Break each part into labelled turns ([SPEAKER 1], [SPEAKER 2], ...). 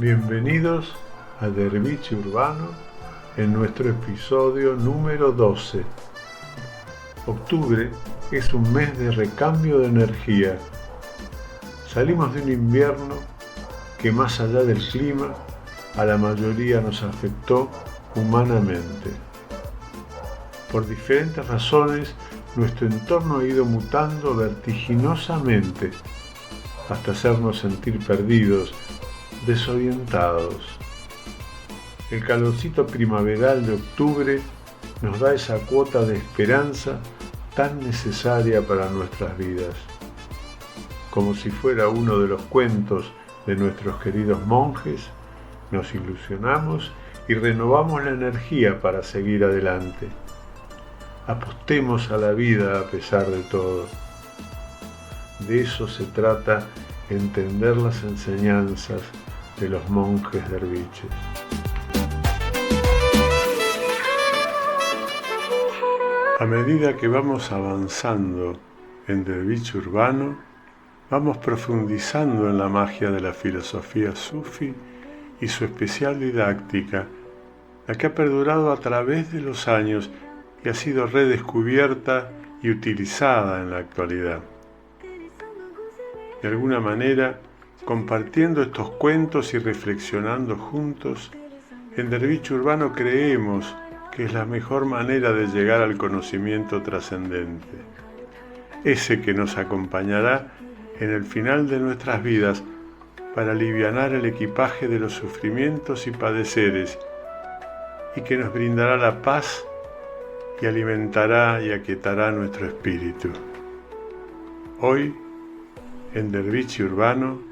[SPEAKER 1] Bienvenidos a Derviche Urbano en nuestro episodio número 12. Octubre es un mes de recambio de energía. Salimos de un invierno que, más allá del clima, a la mayoría nos afectó humanamente. Por diferentes razones, nuestro entorno ha ido mutando vertiginosamente hasta hacernos sentir perdidos, desorientados. El calorcito primaveral de octubre nos da esa cuota de esperanza tan necesaria para nuestras vidas. Como si fuera uno de los cuentos de nuestros queridos monjes, nos ilusionamos y renovamos la energía para seguir adelante. Apostemos a la vida a pesar de todo. De eso se trata entender las enseñanzas de los monjes derviches. A medida que vamos avanzando en Derviche Urbano, vamos profundizando en la magia de la filosofía sufi y su especial didáctica, la que ha perdurado a través de los años y ha sido redescubierta y utilizada en la actualidad. De alguna manera, compartiendo estos cuentos y reflexionando juntos, en Derviche Urbano creemos que es la mejor manera de llegar al conocimiento trascendente, ese que nos acompañará en el final de nuestras vidas para alivianar el equipaje de los sufrimientos y padeceres y que nos brindará la paz y alimentará y aquietará nuestro espíritu. Hoy, en Derviche Urbano,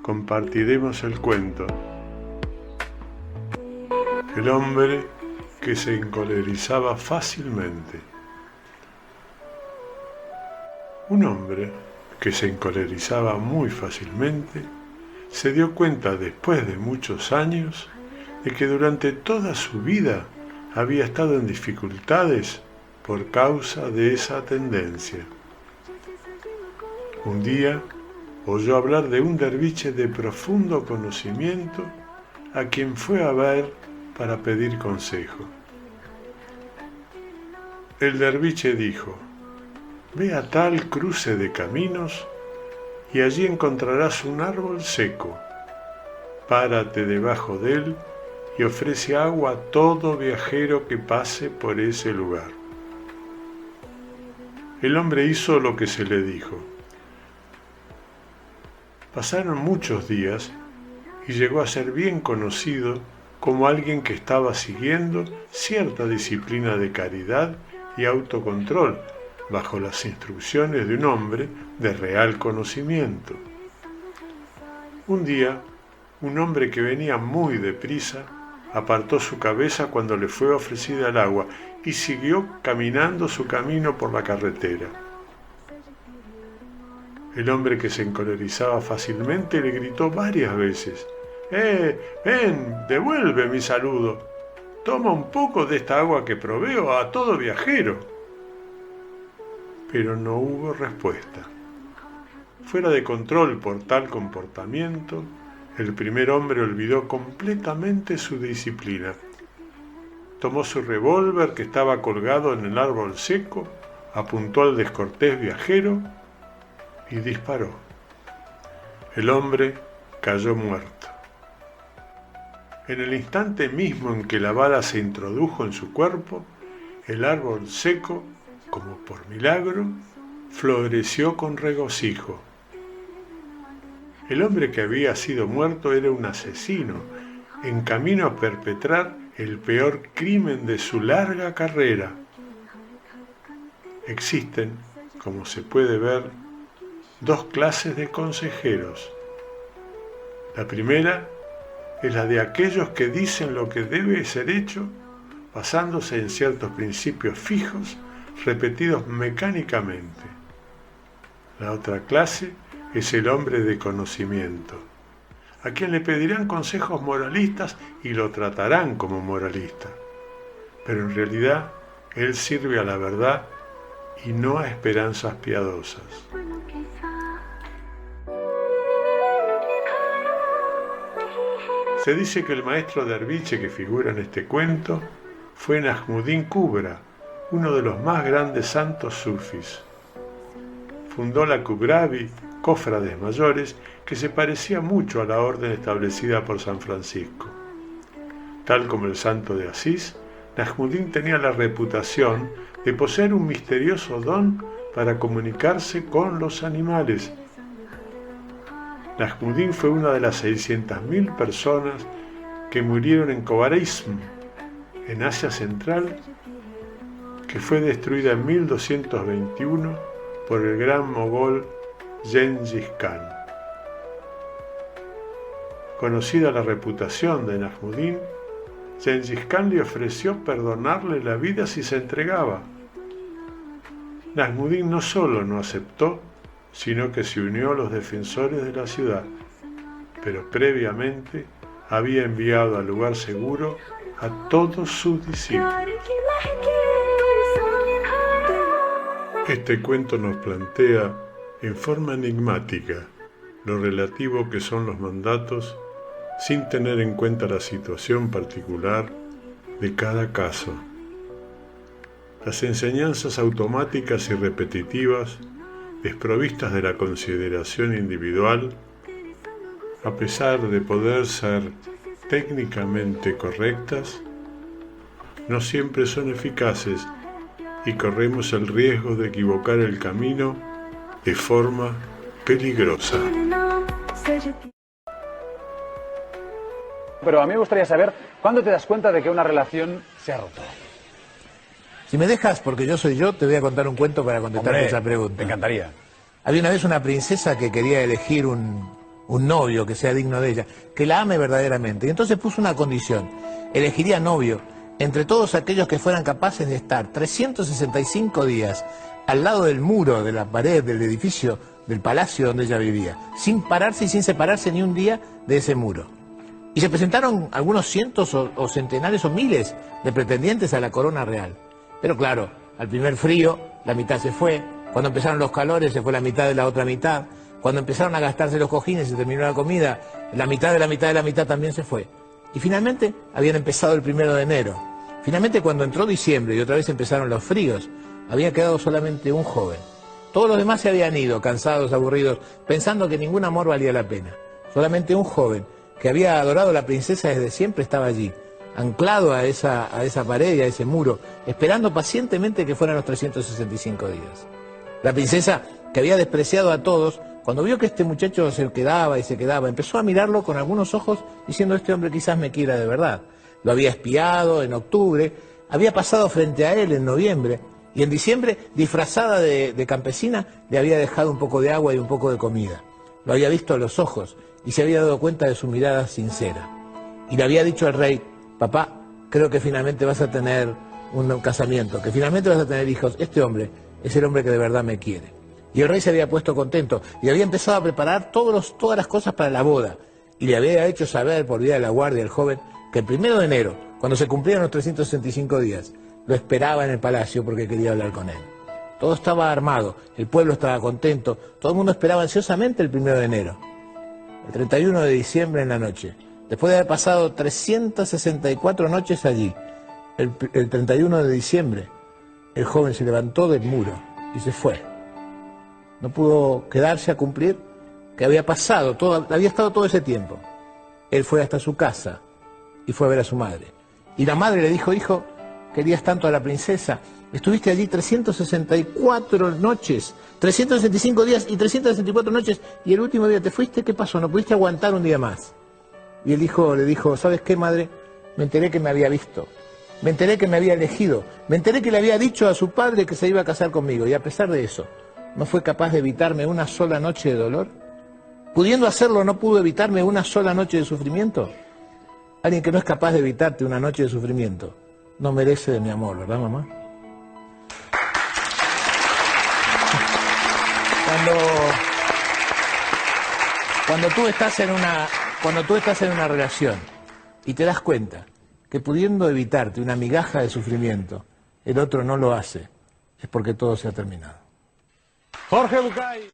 [SPEAKER 1] compartiremos el cuento El hombre que se encolerizaba fácilmente. Un hombre que se encolerizaba muy fácilmente se dio cuenta después de muchos años de que durante toda su vida había estado en dificultades por causa de esa tendencia. Un día oyó hablar de un derviche de profundo conocimiento a quien fue a ver para pedir consejo. El derviche dijo: «Ve a tal cruce de caminos y allí encontrarás un árbol seco. Párate debajo de él y ofrece agua a todo viajero que pase por ese lugar». El hombre hizo lo que se le dijo. Pasaron muchos días y llegó a ser bien conocido como alguien que estaba siguiendo cierta disciplina de caridad y autocontrol bajo las instrucciones de un hombre de real conocimiento. Un día, un hombre que venía muy deprisa apartó su cabeza cuando le fue ofrecida el agua y siguió caminando su camino por la carretera. El hombre que se encolerizaba fácilmente le gritó varias veces: ven, devuelve mi saludo. Toma un poco de esta agua que proveo a todo viajero». Pero no hubo respuesta. Fuera de control por tal comportamiento, el primer hombre olvidó completamente su disciplina. Tomó su revólver que estaba colgado en el árbol seco, apuntó al descortés viajero y disparó. El hombre cayó muerto. En el instante mismo en que la bala se introdujo en su cuerpo, el árbol seco, como por milagro, floreció con regocijo. El hombre que había sido muerto era un asesino, en camino a perpetrar el peor crimen de su larga carrera. Existen, como se puede ver, dos clases de consejeros. La primera es la de aquellos que dicen lo que debe ser hecho basándose en ciertos principios fijos repetidos mecánicamente. La otra clase es el hombre de conocimiento, a quien le pedirán consejos moralistas y lo tratarán como moralista, pero en realidad él sirve a la verdad y no a esperanzas piadosas. Se dice que el maestro derviche que figura en este cuento fue Najmuddin Kubra, uno de los más grandes santos sufis. Fundó la Kubravi, cofrades mayores, que se parecía mucho a la orden establecida por San Francisco. Tal como el santo de Asís, Najmuddin tenía la reputación de poseer un misterioso don para comunicarse con los animales. Najmuddin fue una de las 600.000 personas que murieron en Khowarizm, en Asia Central, que fue destruida en 1221 por el gran mogol Gengis Khan. Conocida la reputación de Najmuddin, Gengis Khan le ofreció perdonarle la vida si se entregaba. Najmuddin no solo no aceptó, sino que se unió a los defensores de la ciudad, pero previamente había enviado al lugar seguro a todos sus discípulos. Este cuento nos plantea en forma enigmática lo relativo que son los mandatos sin tener en cuenta la situación particular de cada caso. Las enseñanzas automáticas y repetitivas, desprovistas de la consideración individual, a pesar de poder ser técnicamente correctas, no siempre son eficaces y corremos el riesgo de equivocar el camino de forma peligrosa.
[SPEAKER 2] Pero a mí me gustaría saber, ¿cuándo te das cuenta de que una relación se ha roto?
[SPEAKER 3] Si me dejas, porque yo soy yo, te voy a contar un cuento para contestarte esa pregunta.
[SPEAKER 2] Me encantaría.
[SPEAKER 3] Había una vez una princesa que quería elegir un novio que sea digno de ella, que la ame verdaderamente. Y entonces puso una condición. Elegiría novio entre todos aquellos que fueran capaces de estar 365 días al lado del muro, de la pared, del edificio, del palacio donde ella vivía, sin pararse y sin separarse ni un día de ese muro. Y se presentaron algunos cientos o centenares o miles de pretendientes a la corona real. Pero claro, al primer frío, la mitad se fue. Cuando empezaron los calores, se fue la mitad de la otra mitad. Cuando empezaron a gastarse los cojines y se terminó la comida, la mitad de la mitad de la mitad también se fue. Y finalmente habían empezado el 1 de enero. Finalmente, cuando entró diciembre y otra vez empezaron los fríos, había quedado solamente un joven. Todos los demás se habían ido, cansados, aburridos, pensando que ningún amor valía la pena. Solamente un joven, que había adorado a la princesa desde siempre, estaba allí, anclado a esa pared y a ese muro, esperando pacientemente que fueran los 365 días. La princesa, que había despreciado a todos, cuando vio que este muchacho se quedaba y se quedaba, empezó a mirarlo con algunos ojos, diciendo: este hombre quizás me quiera de verdad. Lo había espiado en octubre, había pasado frente a él en noviembre, y en diciembre, disfrazada de campesina, le había dejado un poco de agua y un poco de comida. Lo había visto a los ojos y se había dado cuenta de su mirada sincera. Y le había dicho al rey: papá, creo que finalmente vas a tener un casamiento, que finalmente vas a tener hijos. Este hombre es el hombre que de verdad me quiere. Y el rey se había puesto contento y había empezado a preparar todas las cosas para la boda. Y le había hecho saber por vía de la guardia al joven que el 1 de enero, cuando se cumplieron los 365 días, lo esperaba en el palacio porque quería hablar con él. Todo estaba armado, el pueblo estaba contento, todo el mundo esperaba ansiosamente el 1 de enero. El 31 de diciembre en la noche, después de haber pasado 364 noches allí, el 31 de diciembre, el joven se levantó del muro y se fue. No pudo quedarse a cumplir que había pasado, había estado todo ese tiempo. Él fue hasta su casa y fue a ver a su madre. Y la madre le dijo: hijo, querías tanto a la princesa, estuviste allí 364 noches, 365 días y 364 noches, y el último día te fuiste, ¿qué pasó? ¿No pudiste aguantar un día más? Y el hijo le dijo: ¿sabes qué, madre? Me enteré que me había visto, me enteré que me había elegido, me enteré que le había dicho a su padre que se iba a casar conmigo, y a pesar de eso, ¿no fue capaz de evitarme una sola noche de dolor? Pudiendo hacerlo, ¿no pudo evitarme una sola noche de sufrimiento? Alguien que no es capaz de evitarte una noche de sufrimiento no merece de mi amor, ¿verdad, mamá? Cuando tú estás en una relación y te das cuenta que pudiendo evitarte una migaja de sufrimiento, el otro no lo hace, es porque todo se ha terminado. Jorge Bucay.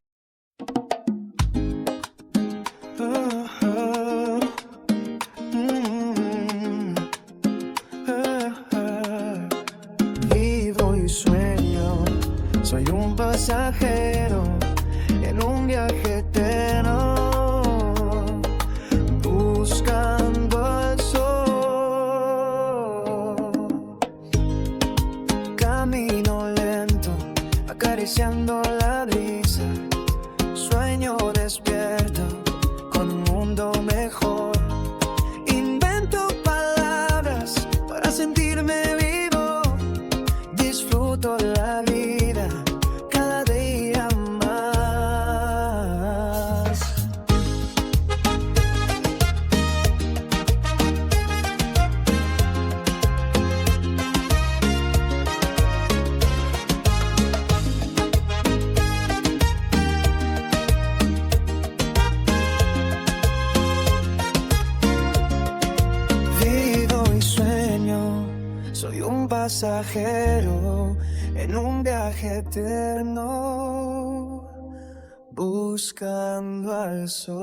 [SPEAKER 4] pasajero en un viaje eterno, buscando al sol.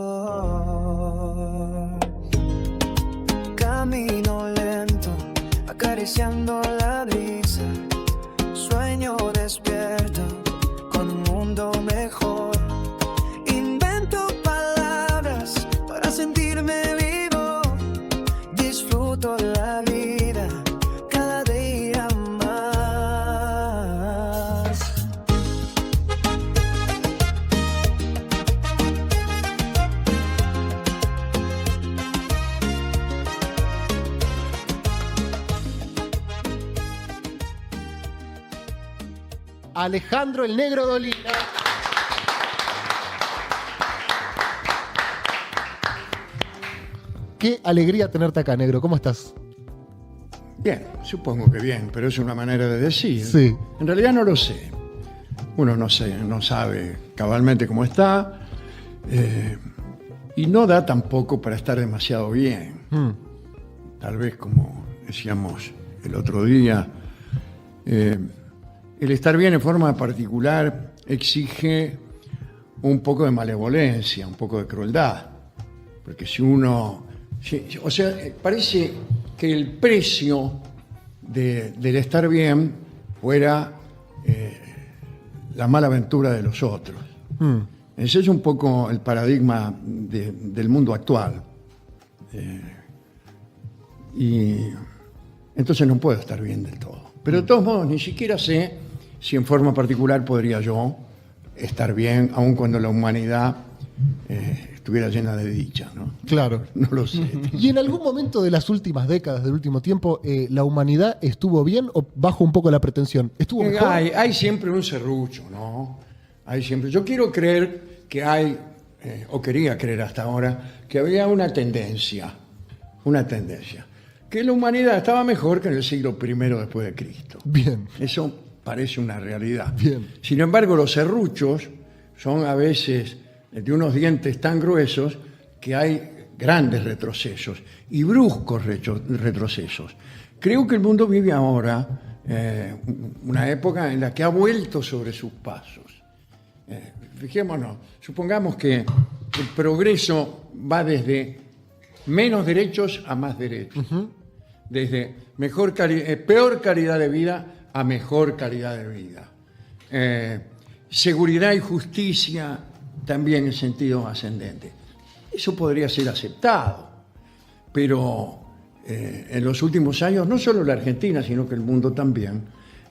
[SPEAKER 4] Camino lento, acariciando la brisa, sueño despierto con un mundo mejor. Invento palabras para sentirme vivo, disfruto la vida cada día más.
[SPEAKER 5] Alejandro el Negro Dolina. Qué alegría tenerte acá, Negro. ¿Cómo estás?
[SPEAKER 6] Bien, supongo que bien, pero es una manera de decir.
[SPEAKER 5] Sí.
[SPEAKER 6] En realidad no lo sé. Uno no sabe cabalmente cómo está, y no da tampoco para estar demasiado bien. Tal vez, como decíamos el otro día, el estar bien en forma particular exige un poco de malevolencia, un poco de crueldad. Porque si uno... o sea, parece que el precio del estar bien fuera la mala aventura de los otros. Ese es un poco el paradigma del mundo actual. Y entonces no puedo estar bien del todo. Pero de todos modos, ni siquiera sé si en forma particular podría yo estar bien, aun cuando la humanidad estuviera llena de dicha, ¿no?
[SPEAKER 5] Claro.
[SPEAKER 6] No lo sé.
[SPEAKER 5] ¿Y en algún momento de las últimas décadas, del último tiempo, la humanidad estuvo bien o bajo un poco la pretensión? ¿Estuvo mejor?
[SPEAKER 6] Hay siempre un serrucho, ¿no? Hay siempre. Yo quiero creer que hay, o quería creer hasta ahora, que había una tendencia, que la humanidad estaba mejor que en el siglo I después de Cristo.
[SPEAKER 5] Bien.
[SPEAKER 6] Eso parece una realidad.
[SPEAKER 5] Bien.
[SPEAKER 6] Sin embargo, los serruchos son a veces de unos dientes tan gruesos que hay grandes retrocesos y bruscos retrocesos. Creo que el mundo vive ahora una época en la que ha vuelto sobre sus pasos. Fijémonos, supongamos que el progreso va desde menos derechos a más derechos, desde peor calidad de vida a mejor calidad de vida. Seguridad y justicia también en sentido ascendente. Eso podría ser aceptado, pero en los últimos años no solo la Argentina, sino que el mundo también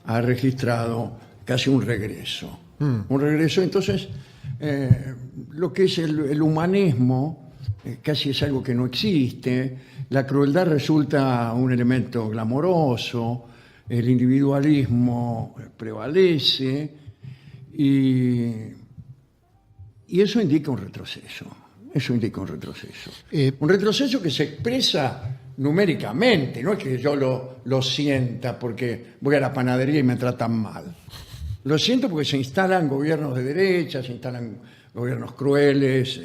[SPEAKER 6] ha registrado casi un regreso. Un regreso, entonces, lo que es el humanismo casi es algo que no existe, la crueldad resulta un elemento glamoroso, el individualismo prevalece y eso indica un retroceso. Un retroceso que se expresa numéricamente, no es que yo lo sienta porque voy a la panadería y me tratan mal. Lo siento porque se instalan gobiernos de derecha, se instalan gobiernos crueles,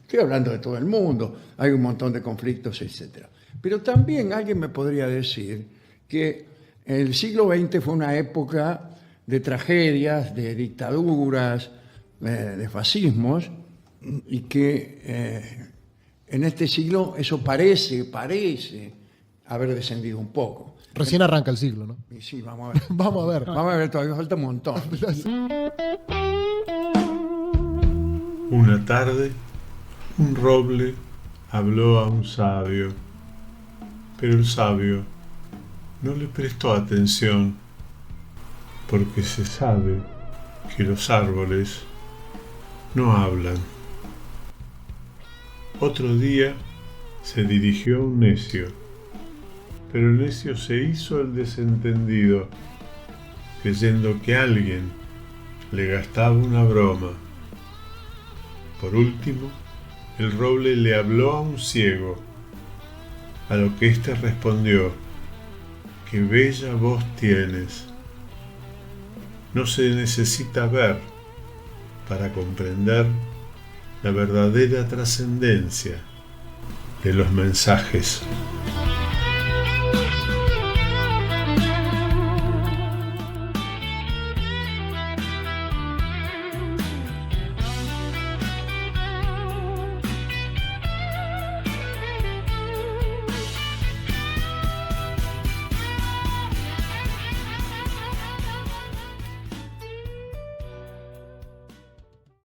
[SPEAKER 6] estoy hablando de todo el mundo, hay un montón de conflictos, etc. Pero también alguien me podría decir que el siglo XX fue una época de tragedias, de dictaduras, de fascismos, y que en este siglo eso parece haber descendido un poco.
[SPEAKER 5] Recién arranca el siglo, ¿no?
[SPEAKER 6] Y sí, vamos a ver.
[SPEAKER 5] Vamos a ver.
[SPEAKER 6] Vamos a ver, todavía falta un montón.
[SPEAKER 1] Una tarde, un roble habló a un sabio, pero el sabio no le prestó atención, porque se sabe que los árboles no hablan. Otro día se dirigió un necio, pero el necio se hizo el desentendido, creyendo que alguien le gastaba una broma. Por último, el roble le habló a un ciego, a lo que éste respondió: «Qué bella voz tienes. No se necesita ver para comprender la verdadera trascendencia de los mensajes».